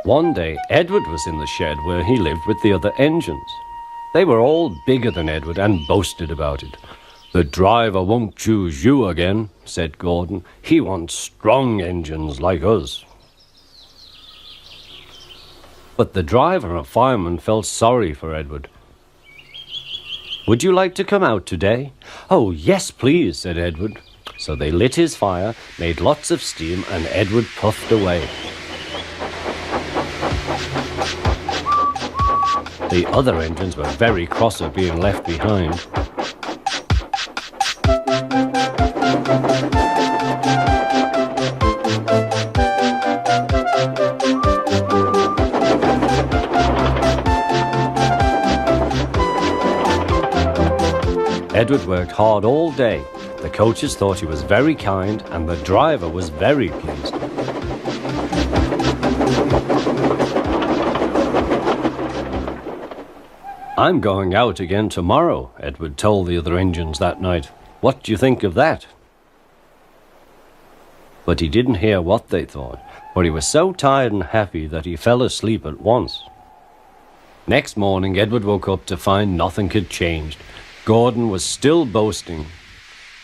One day, Edward was in the shed where he lived with the other engines. They were all bigger than Edward and boasted about it. "The driver won't choose you again," said Gordon. "He wants strong engines like us." But the driver and fireman felt sorry for Edward. "Would you like to come out today?" "Oh, yes, please," said Edward. So they lit his fire, made lots of steam, and Edward puffed away. The other engines were very cross at being left behind. Edward worked hard all day. The coaches thought he was very kind, and the driver was very pleased. "I'm going out again tomorrow," Edward told the other engines that night. "What do you think of that?" But he didn't hear what they thought, for he was so tired and happy that he fell asleep at once. Next morning, Edward woke up to find nothing had changed. Gordon was still boasting.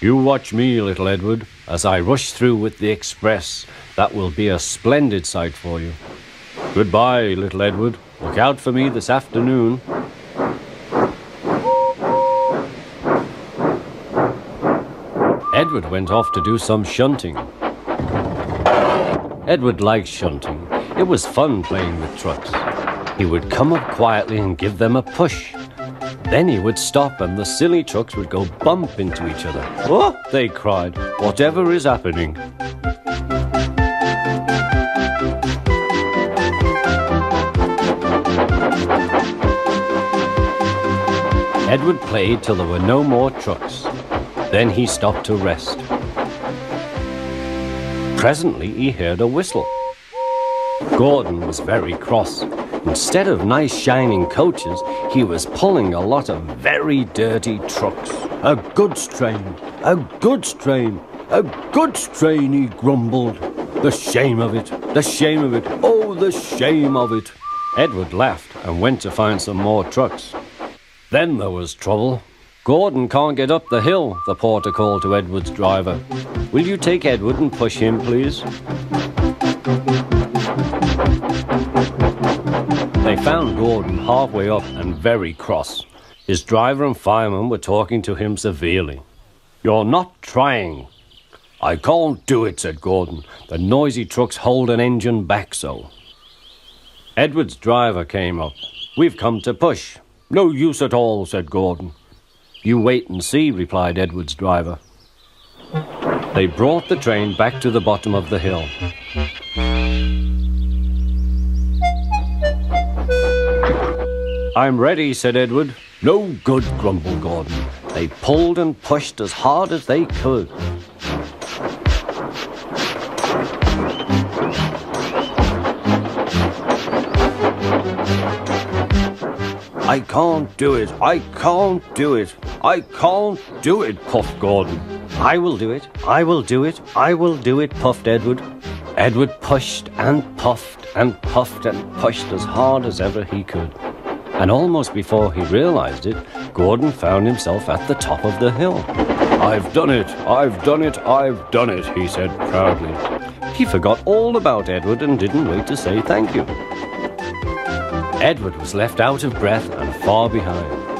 "You watch me, little Edward, as I rush through with the express. That will be a splendid sight for you. Goodbye, little Edward. Look out for me this afternoon." Edward went off to do some shunting. Edward liked shunting. It was fun playing with trucks. He would come up quietly and give them a push. Then he would stop and the silly trucks would go bump into each other. "Oh!" they cried. "Whatever is happening?" Edward played till there were no more trucks. Then he stopped to rest. Presently he heard a whistle. Gordon was very cross. Instead of nice shining coaches, he was pulling a lot of very dirty trucks. "A goods train, a goods train, a goods train," he grumbled. "The shame of it, the shame of it, oh, the shame of it." Edward laughed and went to find some more trucks. Then there was trouble. "Gordon can't get up the hill," the porter called to Edward's driver. "Will you take Edward and push him, please?" They found Gordon halfway up and very cross. His driver and fireman were talking to him severely. "You're not trying." "I can't do it," said Gordon. "The noisy trucks hold an engine back so." Edward's driver came up. "We've come to push." "No use at all," said Gordon. "You wait and see," replied Edward's driver. They brought the train back to the bottom of the hill. "I'm ready," said Edward. "No good," grumbled Gordon. They pulled and pushed as hard as they could. "I can't do it, I can't do it, I can't do it," puffed Gordon. "I will do it, I will do it, I will do it," puffed Edward. Edward pushed and puffed and puffed and pushed as hard as ever he could. And almost before he realized it, Gordon found himself at the top of the hill. "I've done it, I've done it, I've done it," he said proudly. He forgot all about Edward and didn't wait to say thank you. Edward was left out of breath and far behind.